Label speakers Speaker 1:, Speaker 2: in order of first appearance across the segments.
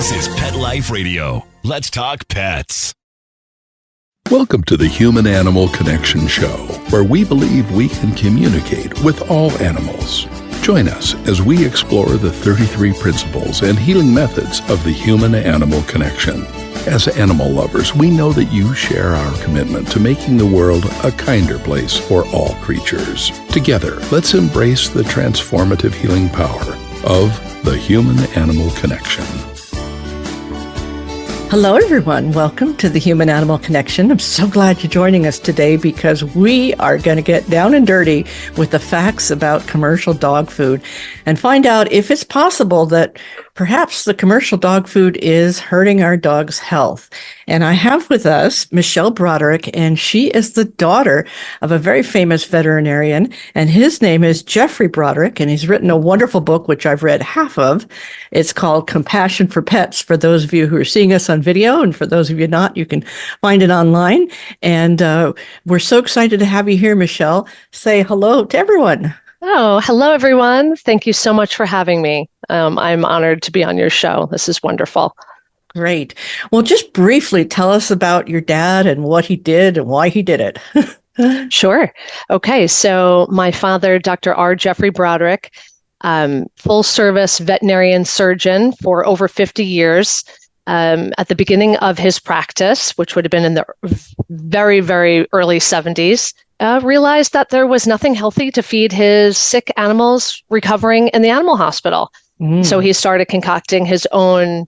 Speaker 1: This is Pet Life Radio. Let's talk pets.
Speaker 2: Welcome to the Human Animal Connection Show, where we believe we can communicate with all animals. Join us as we explore the 33 principles and healing methods of the human animal connection. As animal lovers, we know that you share our commitment to making the world a kinder place for all creatures. Together, let's embrace the transformative healing power of the human animal connection.
Speaker 3: Hello, everyone. Welcome to the Human Animal Connection. I'm so glad you're joining us today because we are going to get down and dirty with the facts about commercial dog food and find out if it's possible that perhaps the commercial dog food is hurting our dog's health. And I have with us Michele Broderick, and she is the daughter of a very famous veterinarian, and his name is Geoffrey Broderick, and he's written a wonderful book, which I've read half of. It's called Compassion for Pets. For those of you who are seeing us on video, and for those of you not, you can find it online. And we're so excited to have you here, Michele. Say hello to everyone.
Speaker 4: Oh, hello, everyone. Thank you so much for having me. I'm honored to be on your show. This is wonderful.
Speaker 3: Great. Well, just briefly tell us about your dad and what he did and why he did it.
Speaker 4: Sure. Okay. So my father, Dr. R. Geoffrey Broderick, full service veterinarian surgeon for over 50 years. At the beginning of his practice, which would have been in the very, very early 70s, realized that there was nothing healthy to feed his sick animals recovering in the animal hospital. So he started concocting his own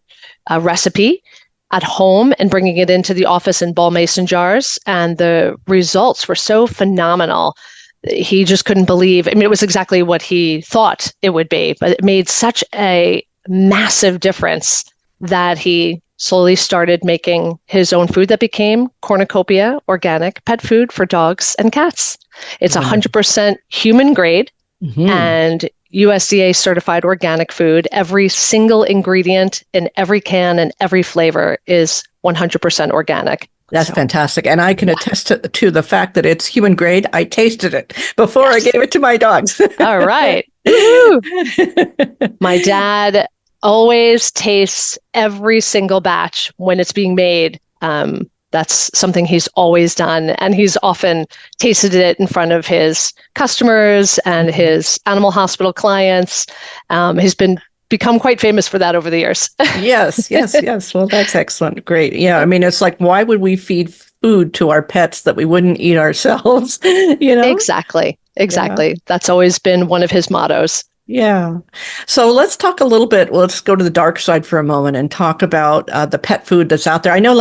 Speaker 4: recipe at home and bringing it into the office in ball mason jars. And the results were so phenomenal. He just couldn't believe. I mean, it was exactly what he thought it would be, but it made such a massive difference that he slowly started making his own food that became Cornucopia organic pet food for dogs and cats. It's 100% human grade and USDA certified organic food. Every single ingredient in every can and every flavor is 100% organic.
Speaker 3: That's fantastic. And I can attest to the fact that it's human grade. I tasted it before I gave it to my dogs.
Speaker 4: All right. My dad always tastes every single batch when it's being made. That's something he's always done. And he's often tasted it in front of his customers and his animal hospital clients. He's become quite famous for that over the years. Yes.
Speaker 3: Well, that's excellent. Great. Yeah. I mean, it's like, why would we feed food to our pets that we wouldn't eat ourselves?
Speaker 4: Exactly. Yeah. That's always been one of his mottos.
Speaker 3: Yeah. So let's talk a little bit. Let's go to the dark side for a moment and talk about the pet food that's out there. I know,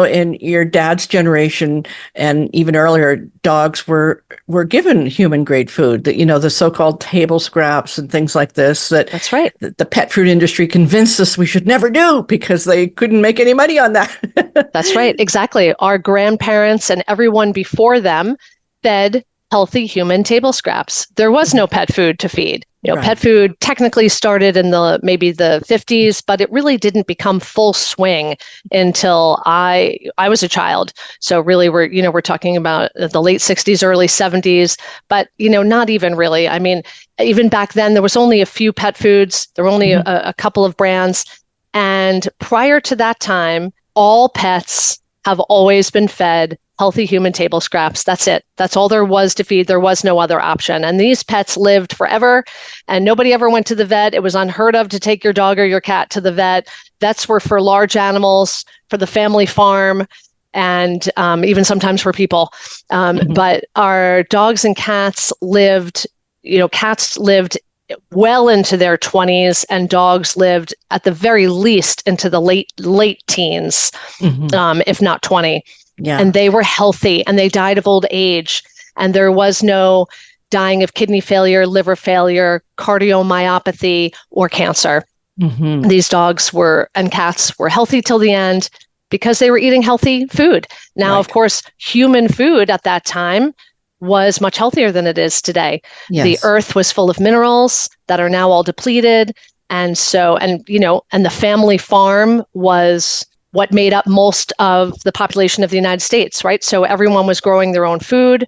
Speaker 3: in your dad's generation and even earlier, dogs were given human grade food, that, the so-called table scraps and things like this.
Speaker 4: That's right.
Speaker 3: The pet food industry convinced us we should never do because they couldn't make any money on that.
Speaker 4: That's right. Exactly. Our grandparents and everyone before them fed healthy human table scraps. There was no pet food to feed. Right. Pet food technically started in maybe the 50s, but it really didn't become full swing until I was a child. So really we're talking about the late 60s, early 70s, but not even really. I mean, even back then there was only a few pet foods. There were only a couple of brands. And prior to that time, all pets have always been fed healthy human table scraps. That's it. That's all there was to feed. There was no other option. And these pets lived forever and nobody ever went to the vet. It was unheard of to take your dog or your cat to the vet. Vets were for large animals, for the family farm, and even sometimes for people. But our dogs and cats lived, cats lived well into their 20s and dogs lived at the very least into the late teens, if not 20. Yeah. And they were healthy and they died of old age. And there was no dying of kidney failure, liver failure, cardiomyopathy, or cancer. These dogs and cats were healthy till the end because they were eating healthy food. Now, Of course, human food at that time was much healthier than it is today. Yes. The earth was full of minerals that are now all depleted. And the family farm was what made up most of the population of the United States, right? So everyone was growing their own food,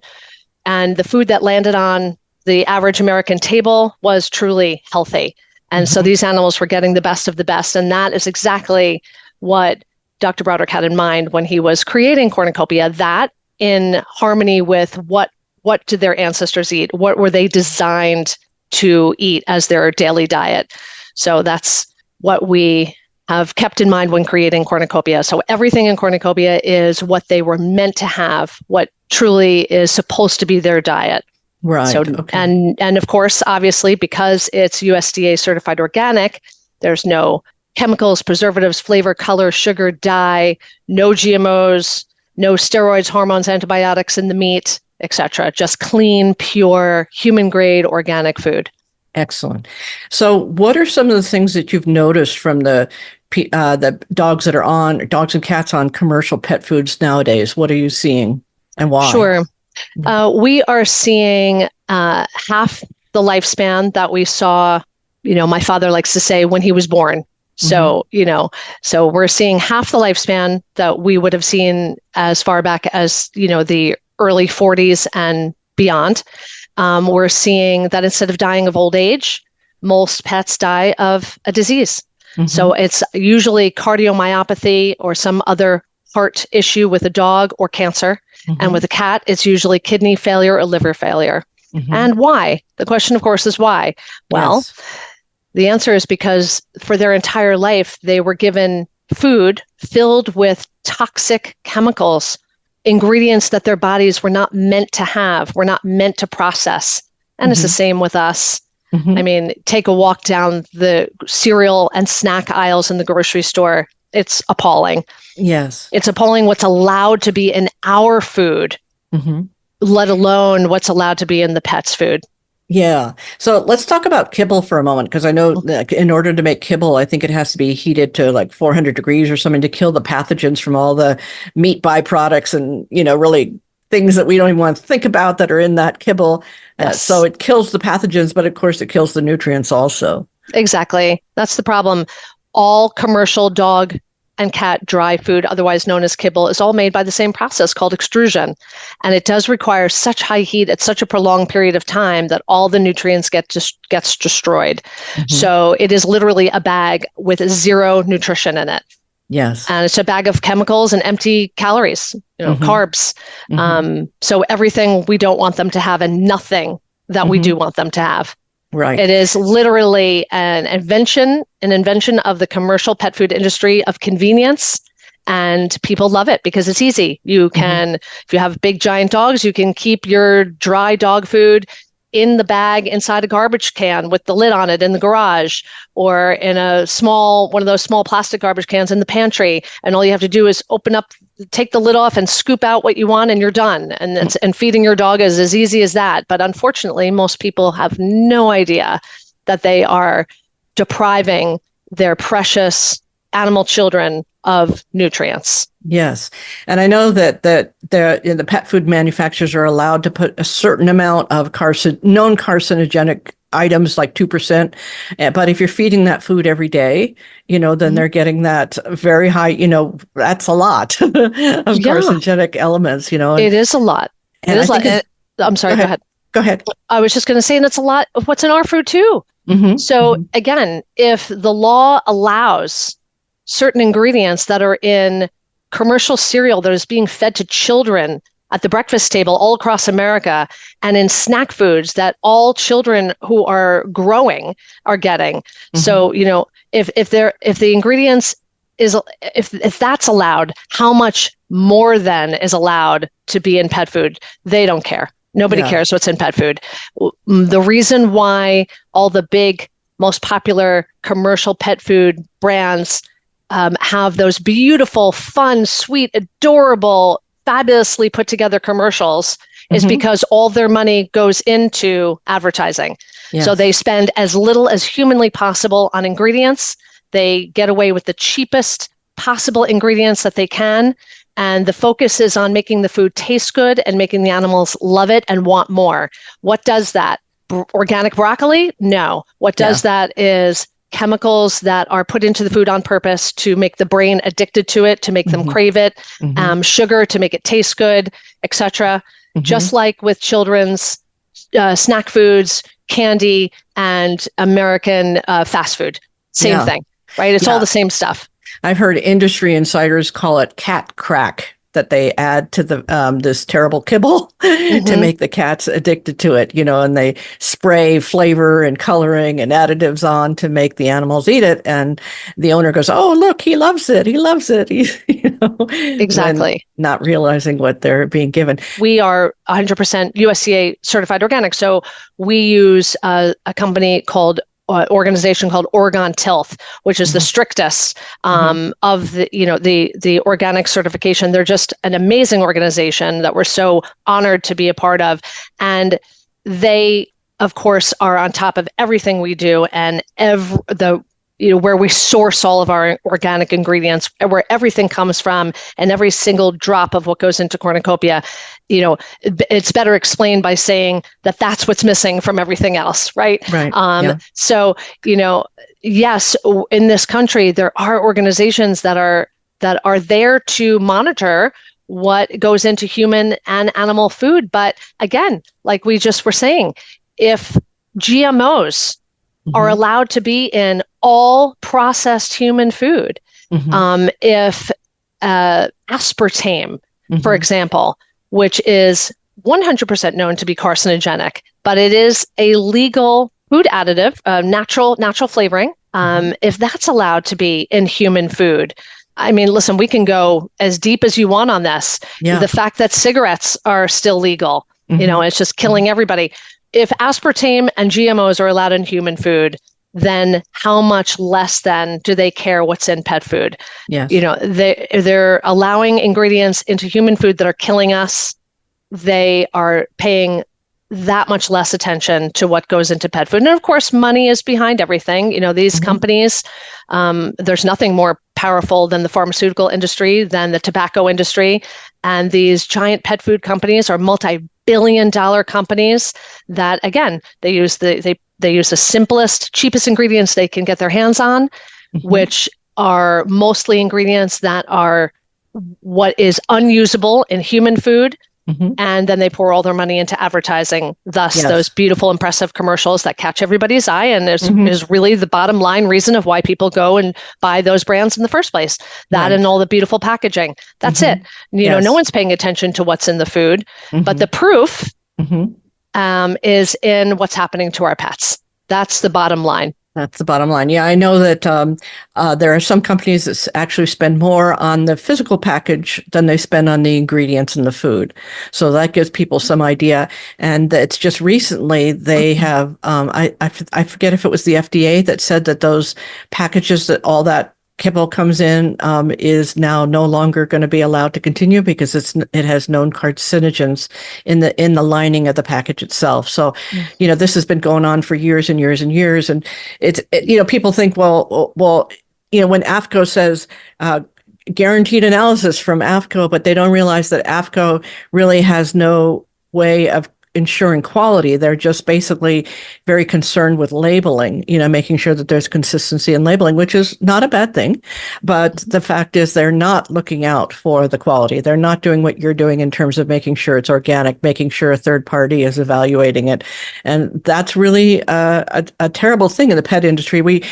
Speaker 4: and the food that landed on the average American table was truly healthy. And so these animals were getting the best of the best. And that is exactly what Dr. Broderick had in mind when he was creating Cornucopia, that in harmony with what did their ancestors eat? What were they designed to eat as their daily diet? So that's what we have kept in mind when creating Cornucopia. So everything in Cornucopia is what they were meant to have, what truly is supposed to be their diet.
Speaker 3: Right.
Speaker 4: So, and of course, obviously, because it's USDA certified organic, there's no chemicals, preservatives, flavor, color, sugar, dye, no GMOs, no steroids, hormones, antibiotics in the meat, etc. Just clean, pure, human-grade organic food.
Speaker 3: Excellent. So what are some of the things that you've noticed from the dogs that are on, dogs and cats on commercial pet foods nowadays? What are you seeing and why?
Speaker 4: Sure. We are seeing half the lifespan that we saw, my father likes to say, when he was born. So, so we're seeing half the lifespan that we would have seen as far back as, the early 40s and beyond. We're seeing that instead of dying of old age, most pets die of a disease. So it's usually cardiomyopathy or some other heart issue with a dog or cancer. And with a cat, it's usually kidney failure or liver failure. And why? The question, of course, is why? Well, the answer is because for their entire life, they were given food filled with toxic chemicals, ingredients that their bodies were not meant to have, were not meant to process. And it's the same with us. I mean, take a walk down the cereal and snack aisles in the grocery store. It's appalling.
Speaker 3: Yes.
Speaker 4: It's appalling what's allowed to be in our food, let alone what's allowed to be in the pet's food.
Speaker 3: Yeah. So let's talk about kibble for a moment, because I know that in order to make kibble, I think it has to be heated to like 400 degrees or something to kill the pathogens from all the meat byproducts and, really things that we don't even want to think about that are in that kibble.
Speaker 4: Yes.
Speaker 3: So it kills the pathogens, but of course it kills the nutrients also.
Speaker 4: Exactly. That's the problem. All commercial dog and cat dry food, otherwise known as kibble, is all made by the same process called extrusion. And it does require such high heat at such a prolonged period of time that all the nutrients gets destroyed. So it is literally a bag with zero nutrition in it.
Speaker 3: Yes.
Speaker 4: And it's a bag of chemicals and empty calories, carbs. So everything we don't want them to have and nothing that we do want them to have.
Speaker 3: Right.
Speaker 4: It is literally an invention of the commercial pet food industry of convenience, and people love it because it's easy. You can, if you have big giant dogs, you can keep your dry dog food in the bag inside a garbage can with the lid on it in the garage, or in one of those small plastic garbage cans in the pantry. And all you have to do is take the lid off and scoop out what you want and you're done. And feeding your dog is as easy as that. But unfortunately, most people have no idea that they are depriving their precious animal children of nutrients.
Speaker 3: Yes. And I know that the pet food manufacturers are allowed to put a certain amount of known carcinogenic items, like 2%. But if you're feeding that food every day, then they're getting that very high, that's a lot of carcinogenic elements,
Speaker 4: It is a lot. It is a lot. I'm sorry, go ahead.
Speaker 3: Go ahead.
Speaker 4: I was just going to say, and it's a lot of what's in our food too. So again, if the law allows certain ingredients that are in commercial cereal that is being fed to children at the breakfast table all across America, and in snack foods that all children who are growing are getting. So, if the ingredients if that's allowed, how much more then is allowed to be in pet food? They don't care. Nobody cares what's in pet food. The reason why all the big, most popular commercial pet food brands have those beautiful, fun, sweet, adorable, fabulously put together commercials is because all their money goes into advertising. Yes. So they spend as little as humanly possible on ingredients. They get away with the cheapest possible ingredients that they can. And the focus is on making the food taste good and making the animals love it and want more. What does that? Organic broccoli? No. What does that is chemicals that are put into the food on purpose to make the brain addicted to it, to make them crave it, sugar to make it taste good, etc. Just like with children's snack foods, candy, and American fast food. Same thing, right? It's all the same stuff.
Speaker 3: I've heard industry insiders call it cat crack, that they add to the this terrible kibble to make the cats addicted to it, and they spray flavor and coloring and additives on to make the animals eat it. And the owner goes, "Oh, look, he loves it. He loves it."
Speaker 4: Exactly.
Speaker 3: Not realizing what they're being given.
Speaker 4: We are 100% USDA certified organic. So we use a company called organization called Oregon Tilth, which is the strictest of the organic certification. They're just an amazing organization that we're so honored to be a part of. And they, of course, are on top of everything we do, and where we source all of our organic ingredients, where everything comes from, and every single drop of what goes into Cornucopia, it's better explained by saying that that's what's missing from everything else, right?
Speaker 3: Right.
Speaker 4: So, yes, in this country, there are organizations that are there to monitor what goes into human and animal food. But again, like we just were saying, if GMOs are allowed to be in all processed human food, if aspartame, for example, which is 100% known to be carcinogenic, but it is a legal food additive, natural flavoring, if that's allowed to be in human food, I mean, listen, we can go as deep as you want on this. Yeah. The fact that cigarettes are still legal, it's just killing everybody. If aspartame and GMOs are allowed in human food, then how much less then do they care what's in pet food?
Speaker 3: Yes.
Speaker 4: They're allowing ingredients into human food that are killing us. They are paying that much less attention to what goes into pet food. And of course, money is behind everything. These companies, there's nothing more powerful than the pharmaceutical industry, than the tobacco industry. And these giant pet food companies are multi-billion-dollar companies that, again, they use the simplest, cheapest ingredients they can get their hands on, which are mostly ingredients that are what is unusable in human food. And then they pour all their money into advertising, thus those beautiful, impressive commercials that catch everybody's eye and is really the bottom line reason of why people go and buy those brands in the first place. That and all the beautiful packaging. That's it. No one's paying attention to what's in the food, but the proof is in what's happening to our pets. That's the bottom line.
Speaker 3: That's the bottom line. Yeah, I know that there are some companies that actually spend more on the physical package than they spend on the ingredients in the food. So that gives people some idea. And it's just recently they have, I forget if it was the FDA that said that those packages that all that kibble comes in is now no longer going to be allowed to continue because it has known carcinogens in the lining of the package itself. So, this has been going on for years and years and years, and people think, well, when AAFCO says guaranteed analysis from AAFCO, but they don't realize that AAFCO really has no way of ensuring quality. They're just basically very concerned with labeling, making sure that there's consistency in labeling, which is not a bad thing. But the fact is they're not looking out for the quality. They're not doing what you're doing in terms of making sure it's organic, making sure a third party is evaluating it. And that's really a terrible thing in the pet industry.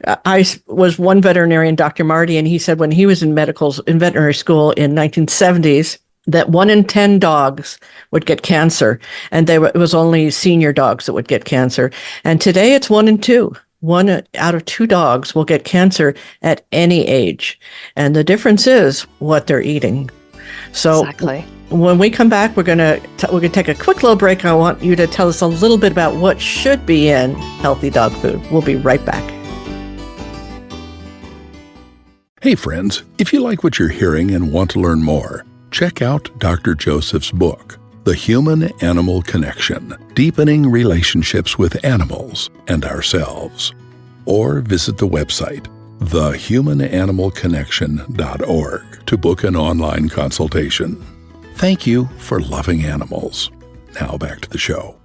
Speaker 3: I was one veterinarian, Dr. Marty, and he said when he was in veterinary school in 1970s, that 1 in 10 dogs would get cancer, and it was only senior dogs that would get cancer. And today it's 1 in 2. 1 out of 2 dogs will get cancer at any age. And the difference is what they're eating. So exactly. When we come back, we're going to take a quick little break. I want you to tell us a little bit about what should be in healthy dog food. We'll be right back.
Speaker 2: Hey friends, if you like what you're hearing and want to learn more, check out Dr. Joseph's book, The Human-Animal Connection, Deepening Relationships with Animals and Ourselves. Or visit the website, thehumananimalconnection.org, to book an online consultation. Thank you for loving animals. Now back to the show.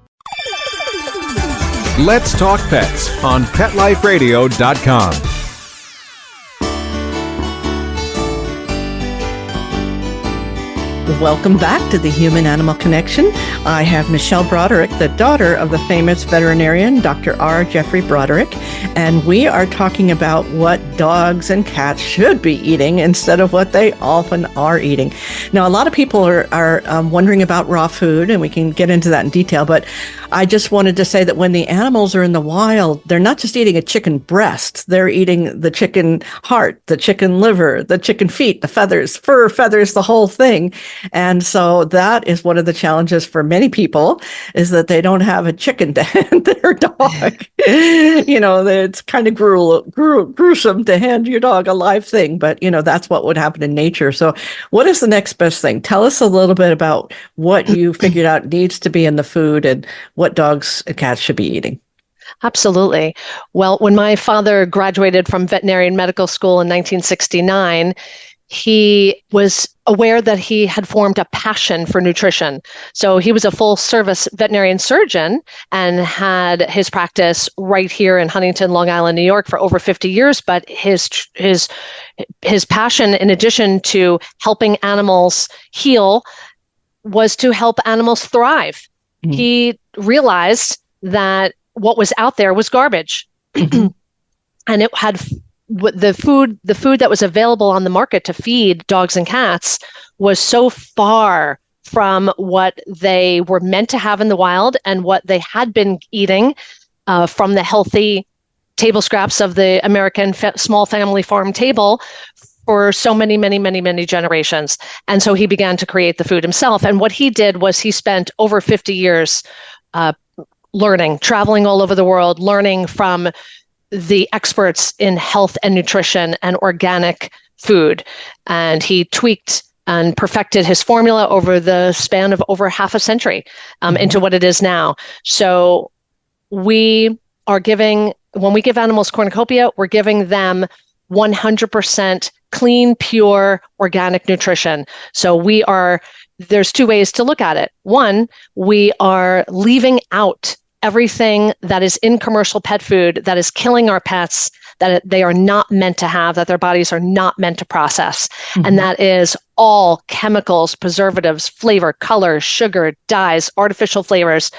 Speaker 5: Let's Talk Pets on PetLifeRadio.com.
Speaker 3: Welcome back to the Human Animal Connection. I have Michele Broderick, the daughter of the famous veterinarian, Dr. R. Geoffrey Broderick, and we are talking about what dogs and cats should be eating instead of what they often are eating. Now, a lot of people are wondering about raw food, and we can get into that in detail, but I just wanted to say that when the animals are in the wild, they're not just eating a chicken breast, they're eating the chicken heart, the chicken liver, the chicken feet, the feathers, fur, feathers, the whole thing. And so that is one of the challenges for many people, is that they don't have a chicken to hand their dog. It's kind of gruesome to hand your dog a live thing, but that's what would happen in nature. So what is the next best thing? Tell us a little bit about what you figured out needs to be in the food and what dogs and cats should be eating.
Speaker 4: Absolutely. Well, when my father graduated from veterinarian medical school in 1969, he was aware that he had formed a passion for nutrition. So he was a full-service veterinarian surgeon and had his practice right here in Huntington, Long Island, New York for over 50 years. But his passion, in addition to helping animals heal, was to help animals thrive. Mm-hmm. He realized that what was out there was garbage. Mm-hmm. And it had the food that was available on the market to feed dogs and cats was so far from what they were meant to have in the wild and what they had been eating from the healthy table scraps of the American small family farm table for so many, many, many, many generations. And so he began to create the food himself. And what he did was he spent over 50 years learning, traveling all over the world, learning from the experts in health and nutrition and organic food. And he tweaked and perfected his formula over the span of over half a century into what it is now. So we are giving, when we give animals cornucopia, we're giving them 100% clean, pure, organic nutrition. So there's two ways to look at it. One, we are leaving out everything that is in commercial pet food that is killing our pets, that they are not meant to have, that their bodies are not meant to process. Mm-hmm. And that is all chemicals, preservatives, flavor, color, sugar, dyes, artificial flavors,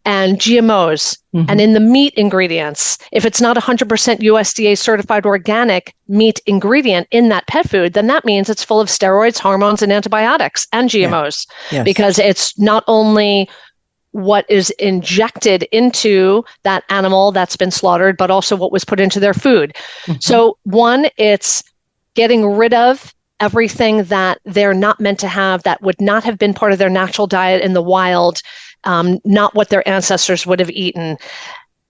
Speaker 4: and GMOs. Mm-hmm. And in the meat ingredients, if it's not 100% USDA certified organic meat ingredient in that pet food, then that means it's full of steroids, hormones, and antibiotics and GMOs. Yeah. Yes. Because it's not only what is injected into that animal that's been slaughtered, but also what was put into their food. Mm-hmm. So one, it's getting rid of everything that they're not meant to have, that would not have been part of their natural diet in the wild, not what their ancestors would have eaten,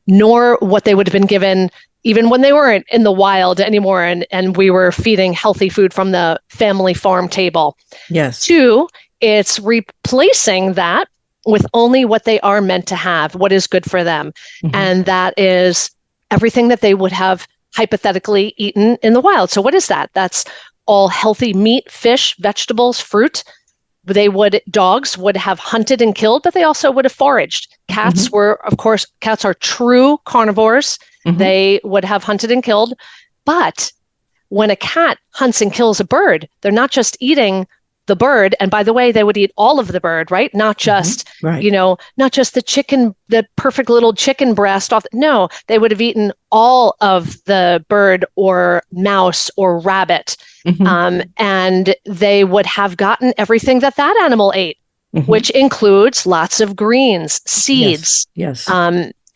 Speaker 4: nor what they would have been given even when they weren't in the wild anymore and we were feeding healthy food from the family farm table. Yes. Two, it's replacing that with only what they are meant to have, what is good for them. Mm-hmm. And that is everything that they would have hypothetically eaten in the wild. So what is that? That's all healthy meat, fish, vegetables, fruit. Dogs would have hunted and killed, but they also would have foraged. Cats cats are true carnivores. Mm-hmm. They would have hunted and killed. But when a cat hunts and kills a bird, they're not just eating the bird. And by the way, they would eat all of the bird, right? Not just, not just the chicken, the perfect little chicken breast off. No, they would have eaten all of the bird or mouse or rabbit. Mm-hmm. And they would have gotten everything that animal ate, mm-hmm. which includes lots of greens, seeds. Yes.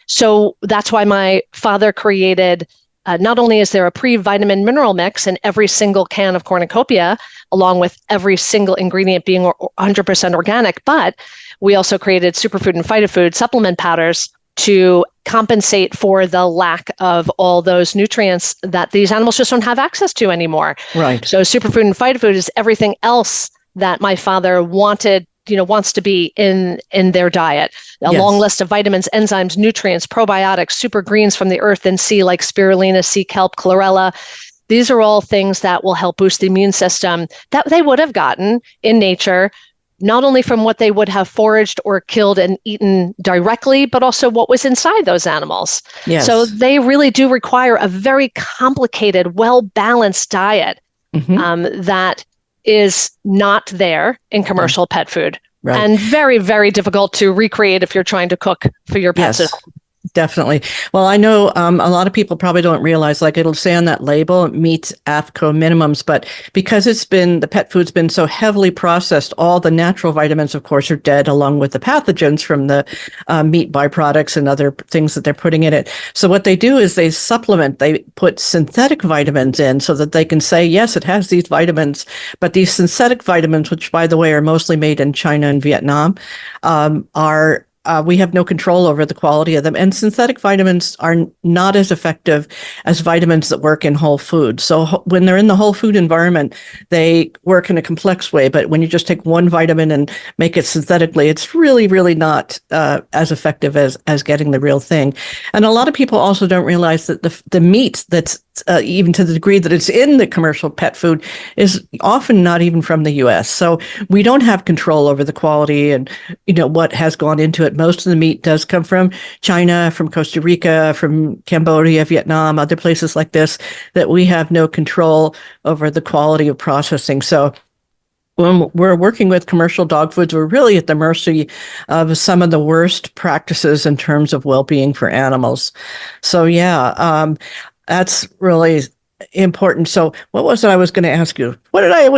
Speaker 4: So that's why my father created, not only is there a pre-vitamin mineral mix in every single can of cornucopia, along with every single ingredient being 100% organic, but we also created superfood and phytofood supplement powders to compensate for the lack of all those nutrients that these animals just don't have access to anymore. Right. So superfood and phytofood is everything else that my father wants to be in their diet. A long list of vitamins, enzymes, nutrients, probiotics, super greens from the earth and sea, like spirulina, sea kelp, chlorella. These are all things that will help boost the immune system that they would have gotten in nature, not only from what they would have foraged or killed and eaten directly, but also what was inside those animals. Yes. So they really do require a very complicated, well-balanced diet, mm-hmm. That is not there in commercial pet food.
Speaker 3: Right.
Speaker 4: And very, very difficult to recreate if you're trying to cook for your pets at home.
Speaker 3: Definitely. Well, I know a lot of people probably don't realize, like it'll say on that label, it meets AAFCO minimums, but because the pet food's been so heavily processed, all the natural vitamins, of course, are dead along with the pathogens from the meat byproducts and other things that they're putting in it. So what they do is they put synthetic vitamins in so that they can say, yes, it has these vitamins, but these synthetic vitamins, which by the way, are mostly made in China and Vietnam, we have no control over the quality of them. And synthetic vitamins are not as effective as vitamins that work in whole food. So when they're in the whole food environment, they work in a complex way. But when you just take one vitamin and make it synthetically, it's really, really not as effective as getting the real thing. And a lot of people also don't realize that the meat that's even to the degree that it's in the commercial pet food is often not even from the U.S. So we don't have control over the quality and, what has gone into it. Most of the meat does come from China, from Costa Rica, from Cambodia, Vietnam, other places like this, that we have no control over the quality of processing. So when we're working with commercial dog foods, we're really at the mercy of some of the worst practices in terms of well-being for animals. So that's really important. So what was it I was going to ask you? There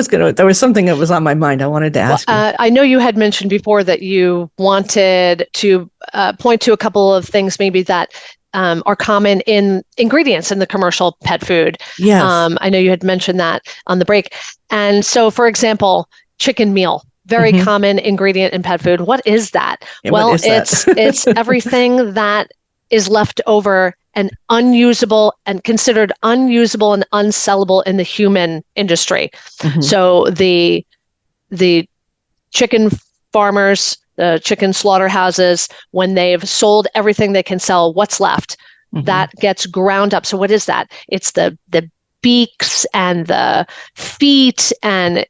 Speaker 3: was something that was on my mind I wanted to ask you.
Speaker 4: I know you had mentioned before that you wanted to point to a couple of things maybe that are common in ingredients in the commercial pet food.
Speaker 3: Yes.
Speaker 4: I know you had mentioned that on the break. And so, for example, chicken meal, very common ingredient in pet food. What is that?
Speaker 3: Yeah,
Speaker 4: well,
Speaker 3: what is that?
Speaker 4: it's everything that is left over and unusable and considered unusable and unsellable in the human industry. So the chicken farmers, the chicken slaughterhouses, when they've sold everything they can sell, what's left? That gets ground up. So what is that? It's the beaks and the feet and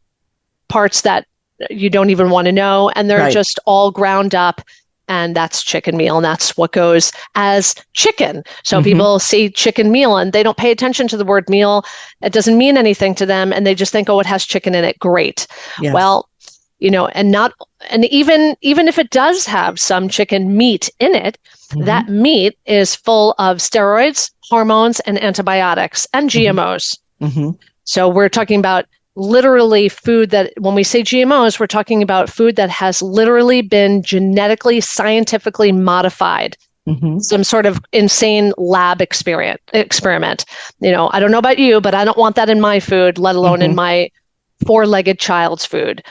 Speaker 4: parts that you don't even want to know. And they're just all ground up. And that's chicken meal, and that's what goes as chicken. So people see chicken meal and they don't pay attention to the word meal. It doesn't mean anything to them, and they just think, oh, it has chicken in it. Great.
Speaker 3: Yes.
Speaker 4: Well, and even if it does have some chicken meat in it, that meat is full of steroids, hormones, and antibiotics and GMOs. So we're talking about literally food that, when we say GMOs, we're talking about food that has literally been genetically, scientifically modified. Some sort of insane lab experiment. I don't know about you, but I don't want that in my food, let alone in my four-legged child's food.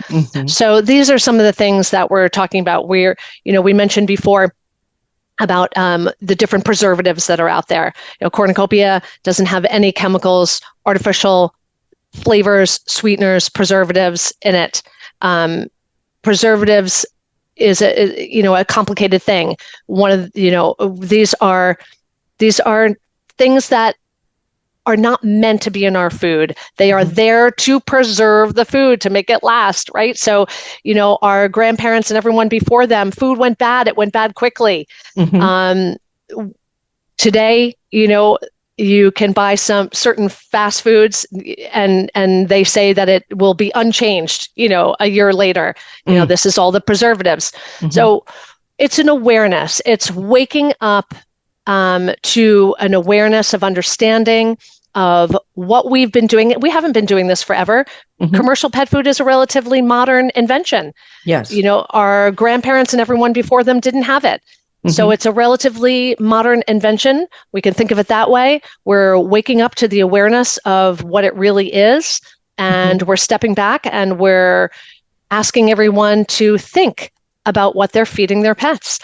Speaker 4: So these are some of the things that we're talking about. We mentioned before about the different preservatives that are out there. Cornucopia doesn't have any chemicals, artificial flavors, sweeteners, preservatives in it. Preservatives is a complicated thing. One of these are things that are not meant to be in our food. They are there to preserve the food, to make it last, right? So, our grandparents and everyone before them, food went bad. It went bad quickly. Today, you can buy some certain fast foods and they say that it will be unchanged, a year later. This is all the preservatives. So it's an awareness. It's waking up to an awareness of understanding of what we've been doing. We haven't been doing this forever. Commercial pet food is a relatively modern invention.
Speaker 3: Yes.
Speaker 4: Our grandparents and everyone before them didn't have it. So it's a relatively modern invention. We can think of it that way. We're waking up to the awareness of what it really is, and we're stepping back and we're asking everyone to think about what they're feeding their pets.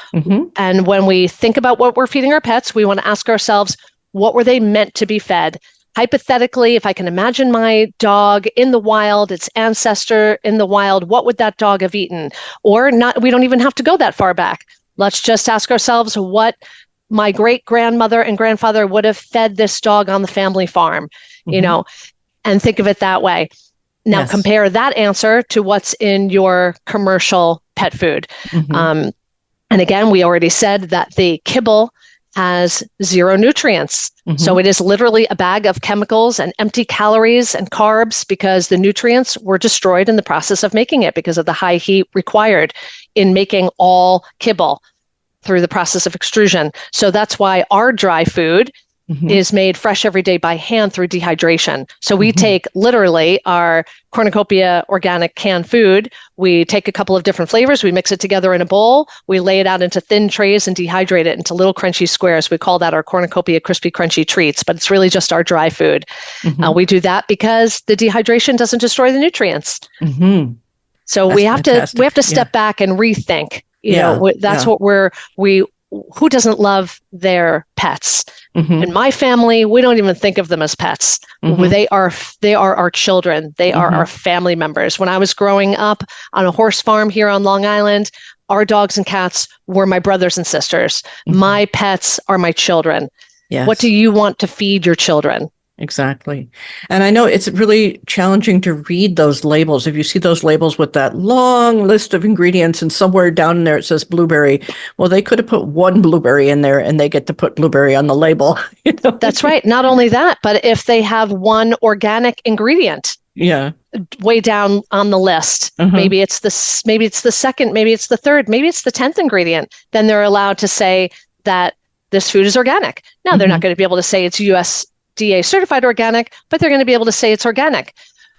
Speaker 4: And when we think about what we're feeding our pets, we want to ask ourselves, what were they meant to be fed? Hypothetically, if I can imagine my dog in the wild, its ancestor in the wild, what would that dog have eaten? Or not, we don't even have to go that far back. Let's just ask ourselves what my great-grandmother and grandfather would have fed this dog on the family farm, and think of it that way. Now compare that answer to what's in your commercial pet food. And again, we already said that the kibble has 0 nutrients. So it is literally a bag of chemicals and empty calories and carbs because the nutrients were destroyed in the process of making it because of the high heat required in making all kibble through the process of extrusion. So that's why our dry food is made fresh every day by hand through dehydration. So we take literally our Cornucopia organic canned food, we take a couple of different flavors, we mix it together in a bowl, we lay it out into thin trays and dehydrate it into little crunchy squares. We call that our Cornucopia crispy crunchy treats, but it's really just our dry food. We do that because the dehydration doesn't destroy the nutrients. So we have to step back and rethink. You know, that's what who doesn't love their pets? In my family, we don't even think of them as pets. They are our children. They are our family members. When I was growing up on a horse farm here on Long Island, our dogs and cats were my brothers and sisters. My pets are my children.
Speaker 3: Yes.
Speaker 4: What do you want to feed your children?
Speaker 3: Exactly. And I know it's really challenging to read those labels. If you see those labels with that long list of ingredients and somewhere down in there it says blueberry, well, they could have put one blueberry in there and they get to put blueberry on the label. You know?
Speaker 4: That's right. Not only that, but if they have one organic ingredient way down on the list, maybe it's the second, maybe it's the third, maybe it's the 10th ingredient, then they're allowed to say that this food is organic. Now, they're not going to be able to say it's USDA certified organic, but they're going to be able to say it's organic.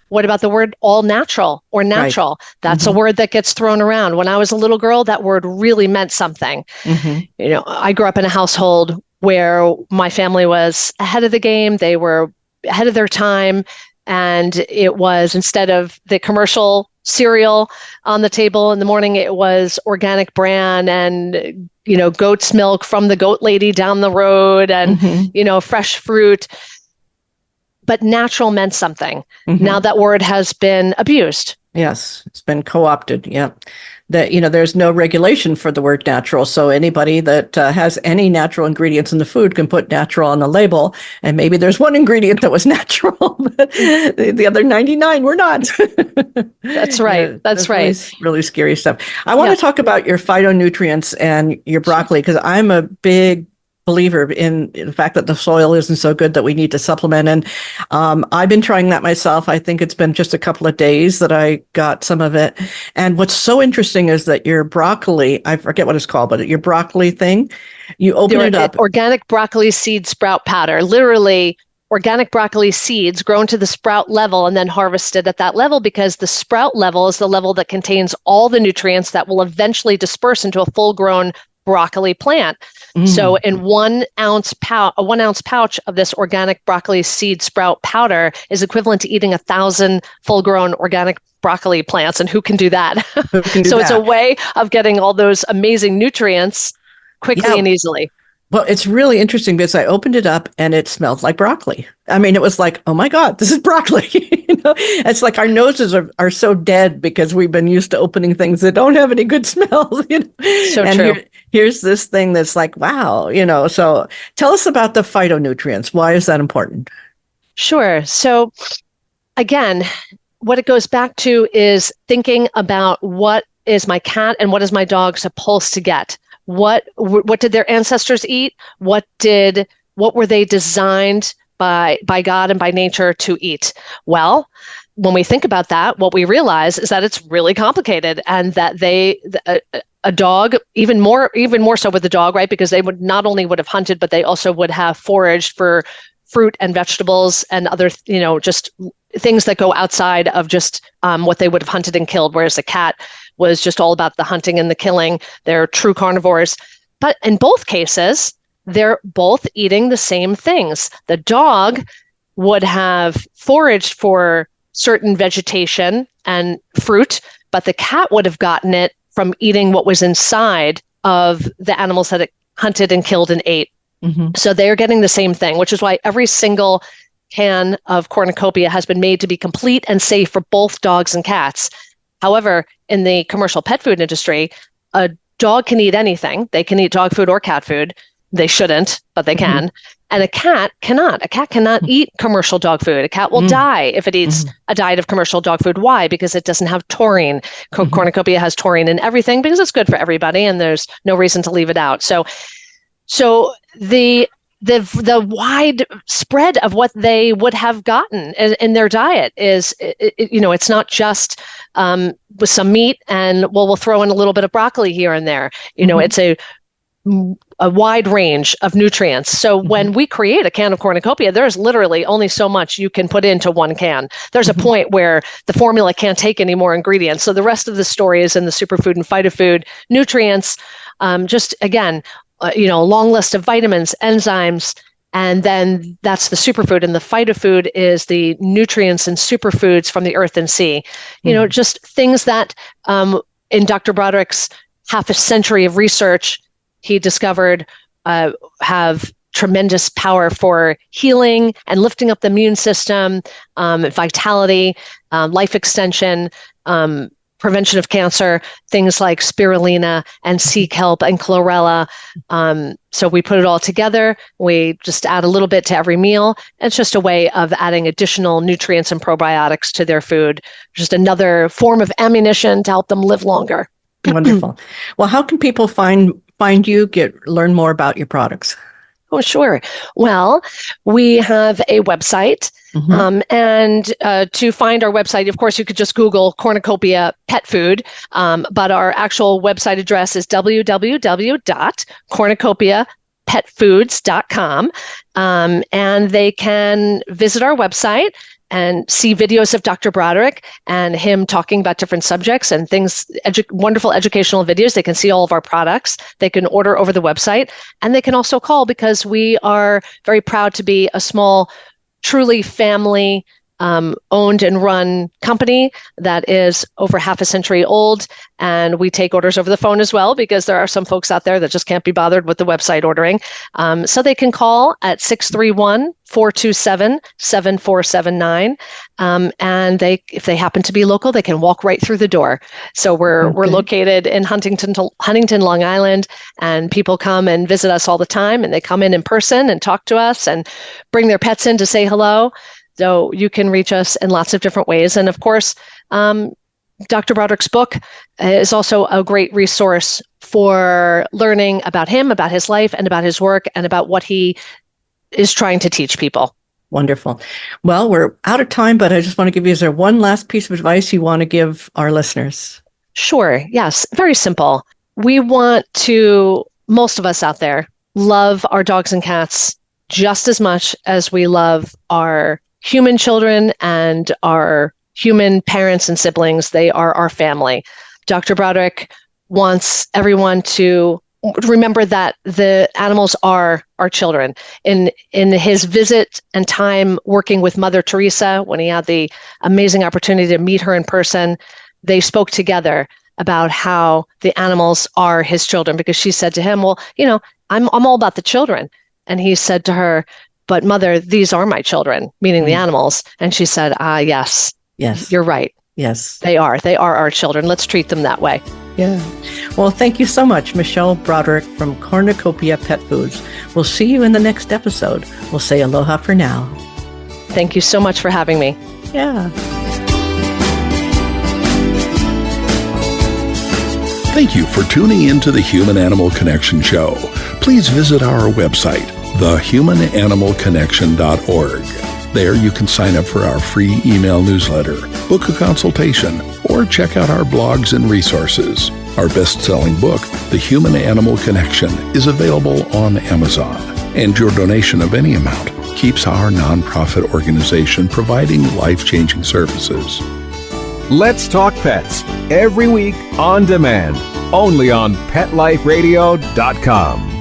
Speaker 4: What about the word all natural or natural? Right. That's a word that gets thrown around. When I was a little girl, that word really meant something. You know, I grew up in a household where my family was ahead of the game. They were ahead of their time. And it was, instead of the commercial cereal on the table in the morning, it was organic bran and, you know, goat's milk from the goat lady down the road and, you know, fresh fruit. But natural meant something. Now that word has been abused.
Speaker 3: Yes, it's been co-opted. Yeah. That, you know, there's no regulation for the word natural. So anybody that has any natural ingredients in the food can put natural on the label. And maybe there's one ingredient that was natural, but the other 99 were not.
Speaker 4: That's right.
Speaker 3: Yeah,
Speaker 4: that's right.
Speaker 3: Really scary stuff. I want to talk about your phytonutrients and your broccoli, because I'm a big believer in the fact that the soil isn't so good that we need to supplement. And I've been trying that myself. I think it's been just a couple of days that I got some of it. And what's so interesting is that your broccoli, I forget what it's called, but your broccoli thing, you open it up.
Speaker 4: Organic broccoli seed sprout powder, literally organic broccoli seeds grown to the sprout level and then harvested at that level, because the sprout level is the level that contains all the nutrients that will eventually disperse into a full-grown broccoli plant. So in 1 ounce pouch of this organic broccoli seed sprout powder is equivalent to eating 1,000 full-grown organic broccoli plants. And who can do that? It's a way of getting all those amazing nutrients quickly and easily.
Speaker 3: Well, it's really interesting because I opened it up and it smelled like broccoli. I mean, it was like, oh my God, this is broccoli. You know, it's like our noses are so dead because we've been used to opening things that don't have any good smells. You know?
Speaker 4: So
Speaker 3: and
Speaker 4: true.
Speaker 3: Here's this thing that's like, wow, you know. So tell us about the phytonutrients. Why is that important?
Speaker 4: Sure. So again, what it goes back to is thinking about what is my cat and what is my dog supposed to get. What did their ancestors eat? What were they designed by God and by nature to eat? Well, when we think about that, what we realize is that it's really complicated, and that a dog, even more so with the dog, right? Because they would have hunted, but they also would have foraged for fruit and vegetables and other, you know, just things that go outside of just what they would have hunted and killed, whereas the cat was just all about the hunting and the killing. They're true carnivores. But in both cases, they're both eating the same things. The dog would have foraged for certain vegetation and fruit, but the cat would have gotten it from eating what was inside of the animals that it hunted and killed and ate. So they're getting the same thing, which is why every single can of cornucopia has been made to be complete and safe for both dogs and cats. However, in the commercial pet food industry, a dog can eat anything. They can eat dog food or cat food. They shouldn't, but they can. And a cat cannot. A cat cannot eat commercial dog food. A cat will die if it eats a diet of commercial dog food. Why? Because it doesn't have taurine. Cornucopia has taurine in everything because it's good for everybody, and there's no reason to leave it out. So So the wide spread of what they would have gotten in their diet is, it's not just with some meat and we'll throw in a little bit of broccoli here and there. It's a wide range of nutrients. So when we create a can of cornucopia, there's literally only so much you can put into one can. There's a point where the formula can't take any more ingredients. So the rest of the story is in the superfood and phytofood nutrients. Just again, a long list of vitamins, enzymes, and then that's the superfood. And the phytofood is the nutrients and superfoods from the earth and sea. Just things that in Dr. Broderick's half a century of research, he discovered have tremendous power for healing and lifting up the immune system, vitality, life extension, prevention of cancer, things like spirulina and sea kelp and chlorella. So we put it all together. We just add a little bit to every meal. It's just a way of adding additional nutrients and probiotics to their food. Just another form of ammunition to help them live longer.
Speaker 3: Wonderful. Well, how can people find you, learn more about your products?
Speaker 4: Oh, sure. Well, we have a website. And to find our website, of course, you could just Google Cornucopia Pet Food. But our actual website address is www.cornucopiapetfoods.com. And they can visit our website and see videos of Dr. Broderick and him talking about different subjects and things, wonderful educational videos. They can see all of our products. They can order over the website, and they can also call, because we are very proud to be a small, truly family owned and run company that is over half a century old. And we take orders over the phone as well, because there are some folks out there that just can't be bothered with the website ordering. So they can call at 631-427-7479. And if they happen to be local, they can walk right through the door. So we're located in Huntington, Long Island, and people come and visit us all the time, and they come in person and talk to us and bring their pets in to say hello. So you can reach us in lots of different ways. And of course, Dr. Broderick's book is also a great resource for learning about him, about his life, and about his work, and about what he is trying to teach people.
Speaker 3: Wonderful. Well, we're out of time, but I just want to give you, is there one last piece of advice you want to give our listeners?
Speaker 4: Sure. Yes. Very simple. We want to, most of us out there, love our dogs and cats just as much as we love our human children and our human parents and siblings. They are our family. Dr. Broderick wants everyone to remember that the animals are our children. In his visit and time working with Mother Teresa, when he had the amazing opportunity to meet her in person, they spoke together about how the animals are his children, because she said to him, well, I'm all about the children. And he said to her, but Mother, these are my children, meaning the animals. And she said, yes, you're right.
Speaker 3: Yes,
Speaker 4: they are our children. Let's treat them that way.
Speaker 3: Yeah. Well, thank you so much, Michele Broderick from Cornucopia Pet Foods. We'll see you in the next episode. We'll say aloha for now.
Speaker 4: Thank you so much for having me.
Speaker 3: Yeah.
Speaker 2: Thank you for tuning into the Human Animal Connection Show. Please visit our website, thehumananimalconnection.org. There you can sign up for our free email newsletter, book a consultation, or check out our blogs and resources. Our best-selling book, The Human Animal Connection, is available on Amazon. And your donation of any amount keeps our nonprofit organization providing life-changing services.
Speaker 5: Let's Talk Pets, every week on demand, only on PetLifeRadio.com.